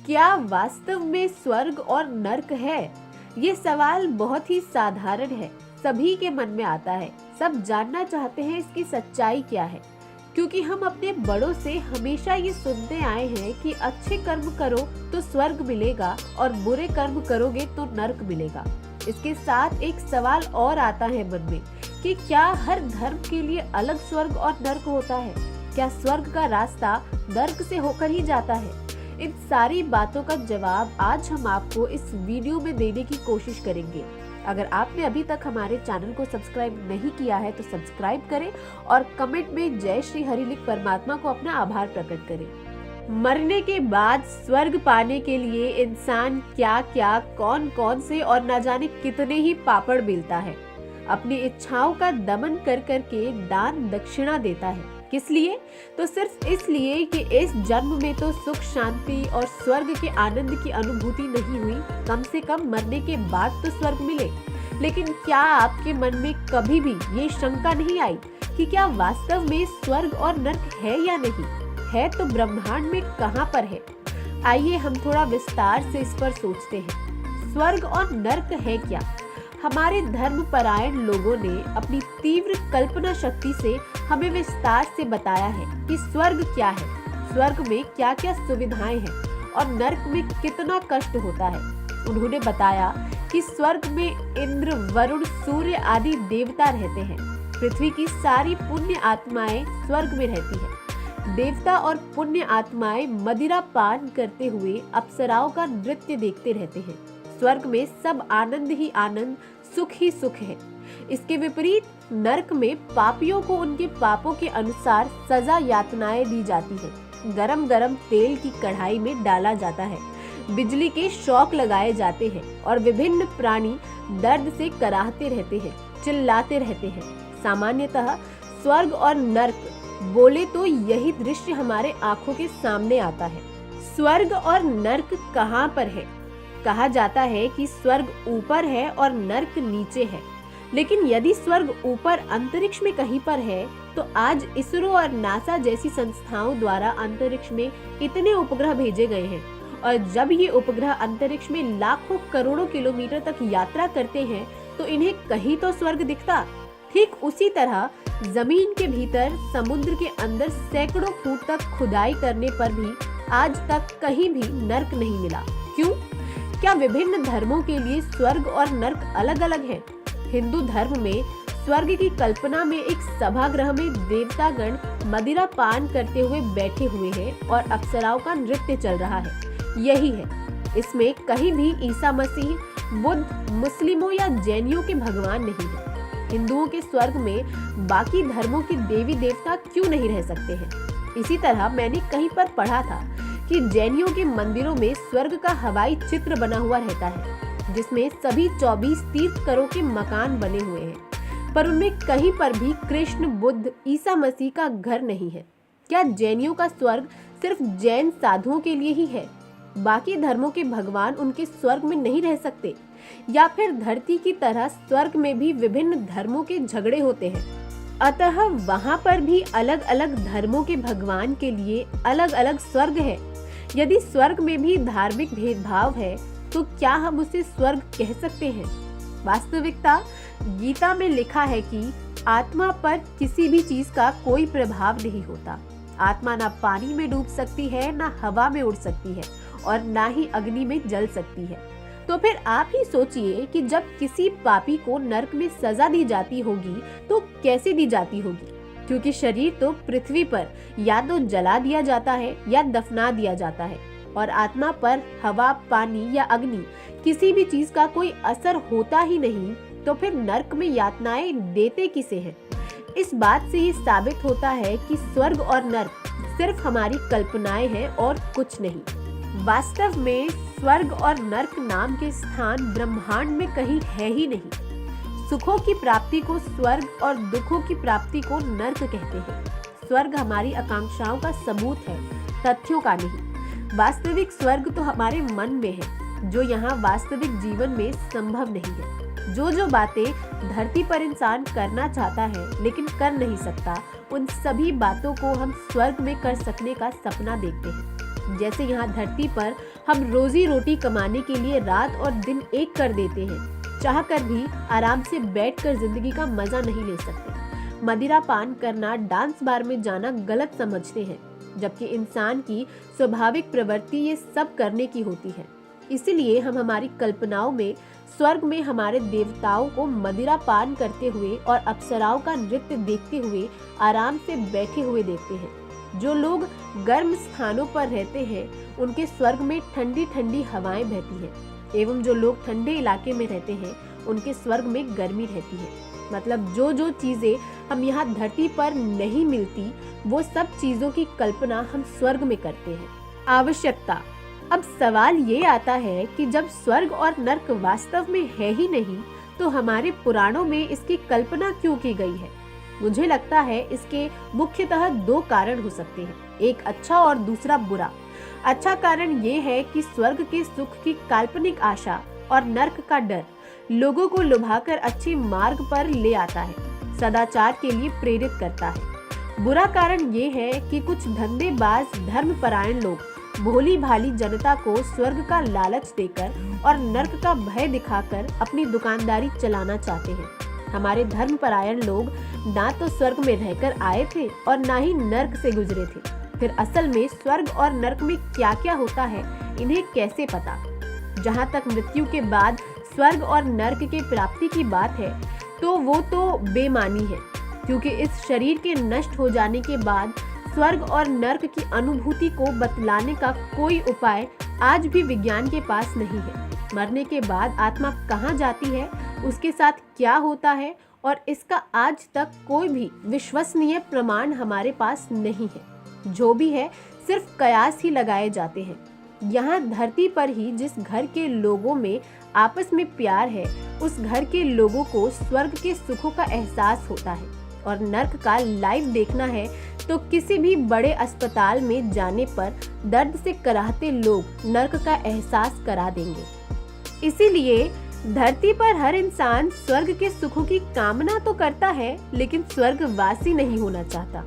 क्या वास्तव में स्वर्ग और नर्क है? ये सवाल बहुत ही साधारण है, सभी के मन में आता है। सब जानना चाहते हैं इसकी सच्चाई क्या है, क्योंकि हम अपने बड़ों से हमेशा ये सुनते आए हैं कि अच्छे कर्म करो तो स्वर्ग मिलेगा और बुरे कर्म करोगे तो नर्क मिलेगा। इसके साथ एक सवाल और आता है मन में कि क्या हर धर्म के लिए अलग स्वर्ग और नर्क होता है? क्या स्वर्ग का रास्ता नर्क से होकर ही जाता है? इन सारी बातों का जवाब आज हम आपको इस वीडियो में देने की कोशिश करेंगे। अगर आपने अभी तक हमारे चैनल को सब्सक्राइब नहीं किया है तो सब्सक्राइब करें और कमेंट में जय श्री हरि लिख परमात्मा को अपना आभार प्रकट करें। मरने के बाद स्वर्ग पाने के लिए इंसान क्या क्या, कौन कौन से और न जाने कितने ही पापड़ बेलता है। अपनी इच्छाओं का दमन कर करके दान दक्षिणा देता है। किस लिए? तो सिर्फ इसलिए कि इस जन्म में तो सुख शांति और स्वर्ग के आनंद की अनुभूति नहीं हुई, कम से कम मरने के बाद तो स्वर्ग मिले। लेकिन क्या आपके मन में कभी भी ये शंका नहीं आई कि क्या वास्तव में स्वर्ग और नर्क है या नहीं है? तो ब्रह्मांड में कहाँ पर है? आइए हम थोड़ा विस्तार से इस पर सोचते हैं। स्वर्ग और नर्क है क्या? हमारे धर्म परायण लोगों ने अपनी तीव्र कल्पना शक्ति से हमें विस्तार से बताया है कि स्वर्ग क्या है, स्वर्ग में क्या क्या सुविधाएं हैं और नर्क में कितना कष्ट होता है। उन्होंने बताया कि स्वर्ग में इंद्र, वरुण, सूर्य आदि देवता रहते हैं। पृथ्वी की सारी पुण्य आत्माएं स्वर्ग में रहती है। देवता और पुण्य आत्माएं मदिरा पान करते हुए अप्सराओं का नृत्य देखते रहते हैं। स्वर्ग में सब आनंद ही आनंद, सुख ही सुख है। इसके विपरीत नर्क में पापियों को उनके पापों के अनुसार सजा यातनाएं दी जाती है। गरम गरम तेल की कढ़ाई में डाला जाता है, बिजली के शॉक लगाए जाते हैं और विभिन्न प्राणी दर्द से कराहते रहते हैं, चिल्लाते रहते हैं। सामान्यतः स्वर्ग और नर्क बोले तो यही दृश्य हमारे आंखों के सामने आता है। स्वर्ग और नर्क कहाँ पर है? कहा जाता है कि स्वर्ग ऊपर है और नर्क नीचे है। लेकिन यदि स्वर्ग ऊपर अंतरिक्ष में कहीं पर है तो आज इसरो और नासा जैसी संस्थाओं द्वारा अंतरिक्ष में इतने उपग्रह भेजे गए हैं, और जब ये उपग्रह अंतरिक्ष में लाखों करोड़ों किलोमीटर तक यात्रा करते हैं तो इन्हें कहीं तो स्वर्ग दिखता। ठीक उसी तरह जमीन के भीतर, समुद्र के अंदर सैकड़ों फुट तक खुदाई करने पर भी आज तक कहीं भी नर्क नहीं मिला। क्यों? क्या विभिन्न धर्मों के लिए स्वर्ग और नर्क अलग अलग हैं? हिंदू धर्म में स्वर्ग की कल्पना में एक सभागृह में देवतागण मदिरा पान करते हुए बैठे हुए हैं और अप्सराओं का नृत्य चल रहा है। यही है, इसमें कहीं भी ईसा मसीह, बुद्ध, मुस्लिमों या जैनियों के भगवान नहीं है। हिंदुओं के स्वर्ग में बाकी धर्मों के देवी देवता क्यों नहीं रह सकते हैं? इसी तरह मैंने कहीं पर पढ़ा था कि जैनियों के मंदिरों में स्वर्ग का हवाई चित्र बना हुआ रहता है, जिसमें सभी 24 तीर्थंकरों के मकान बने हुए हैं, पर उनमें कहीं पर भी कृष्ण, बुद्ध, ईसा मसीह का घर नहीं है। क्या जैनियों का स्वर्ग सिर्फ जैन साधुओं के लिए ही है? बाकी धर्मों के भगवान उनके स्वर्ग में नहीं रह सकते? या फिर धरती की तरह स्वर्ग में भी विभिन्न धर्मों के झगड़े होते हैं, अतः वहाँ पर भी अलग अलग धर्मों के भगवान के लिए अलग अलग स्वर्ग है? यदि स्वर्ग में भी धार्मिक भेदभाव है तो क्या हम उसे स्वर्ग कह सकते हैं? वास्तविकता गीता में लिखा है कि आत्मा पर किसी भी चीज का कोई प्रभाव नहीं होता। आत्मा ना पानी में डूब सकती है, ना हवा में उड़ सकती है और ना ही अग्नि में जल सकती है। तो फिर आप ही सोचिए कि जब किसी पापी को नर्क में सजा दी जाती होगी तो कैसे दी जाती होगी? क्योंकि शरीर तो पृथ्वी पर या तो जला दिया जाता है या दफना दिया जाता है, और आत्मा पर हवा, पानी या अग्नि किसी भी चीज का कोई असर होता ही नहीं। तो फिर नर्क में यातनाएं देते किसे हैं? इस बात से ये साबित होता है कि स्वर्ग और नर्क सिर्फ हमारी कल्पनाएं हैं और कुछ नहीं। वास्तव में स्वर्ग और नर्क नाम के स्थान ब्रह्मांड में कहीं है ही नहीं। सुखों की प्राप्ति को स्वर्ग और दुखों की प्राप्ति को नर्क कहते हैं। स्वर्ग हमारी आकांक्षाओं का सबूत है, तथ्यों का नहीं। वास्तविक स्वर्ग तो हमारे मन में है, जो यहाँ वास्तविक जीवन में संभव नहीं है। जो बातें धरती पर इंसान करना चाहता है लेकिन कर नहीं सकता, उन सभी बातों को हम स्वर्ग में कर सकने का सपना देखते हैं। जैसे यहाँ धरती पर हम रोजी रोटी कमाने के लिए रात और दिन एक कर देते हैं, चाह कर भी आराम से बैठकर जिंदगी का मजा नहीं ले सकते। मदिरा पान करना, डांस बार में जाना गलत समझते हैं, जबकि इंसान की स्वाभाविक प्रवृत्ति ये सब करने की होती है। इसीलिए हम हमारी कल्पनाओं में स्वर्ग में हमारे देवताओं को मदिरा पान करते हुए और अप्सराओं का नृत्य देखते हुए आराम से बैठे हुए देखते हैं। जो लोग गर्म स्थानों पर रहते हैं उनके स्वर्ग में ठंडी ठंडी हवाएं बहती हैं, एवं जो लोग ठंडे इलाके में रहते हैं उनके स्वर्ग में गर्मी रहती है। मतलब जो जो चीजें हम यहाँ धरती पर नहीं मिलती, वो सब चीजों की कल्पना हम स्वर्ग में करते हैं। आवश्यकता। अब सवाल ये आता है कि जब स्वर्ग और नर्क वास्तव में है ही नहीं, तो हमारे पुराणों में इसकी कल्पना क्यों की गई है? मुझे लगता है इसके मुख्यतः दो कारण हो सकते हैं, एक अच्छा और दूसरा बुरा। अच्छा कारण ये है कि स्वर्ग के सुख की काल्पनिक आशा और नर्क का डर लोगों को लुभाकर अच्छे मार्ग पर ले आता है, सदाचार के लिए प्रेरित करता है। बुरा कारण ये है कि कुछ धंधेबाज धर्मपरायण लोग भोली भाली जनता को स्वर्ग का लालच देकर और नर्क का भय दिखाकर अपनी दुकानदारी चलाना चाहते हैं। हमारे धर्मपरायण लोग ना तो स्वर्ग में रहकर आए थे और ना ही नर्क से गुजरे थे, फिर असल में स्वर्ग और नर्क में क्या क्या होता है इन्हें कैसे पता? जहाँ तक मृत्यु के बाद स्वर्ग और नर्क के प्राप्ति की बात है, तो वो तो बेमानी है, क्योंकि इस शरीर के नष्ट हो जाने के बाद स्वर्ग और नर्क की अनुभूति को बतलाने का कोई उपाय आज भी विज्ञान के पास नहीं है। मरने के बाद आत्मा कहाँ जाती है, उसके साथ क्या होता है, और इसका आज तक कोई भी विश्वसनीय प्रमाण हमारे पास नहीं है। जो भी है सिर्फ कयास ही लगाए जाते हैं। यहाँ धरती पर ही जिस घर के लोगों में आपस में प्यार है, उस घर के लोगों को स्वर्ग के सुखों का एहसास होता है, और नर्क का लाइव देखना है तो किसी भी बड़े अस्पताल में जाने पर दर्द से कराहते लोग नर्क का एहसास करा देंगे। इसीलिए धरती पर हर इंसान स्वर्ग के सुखों की कामना तो करता है, लेकिन स्वर्गवासी नहीं होना चाहता।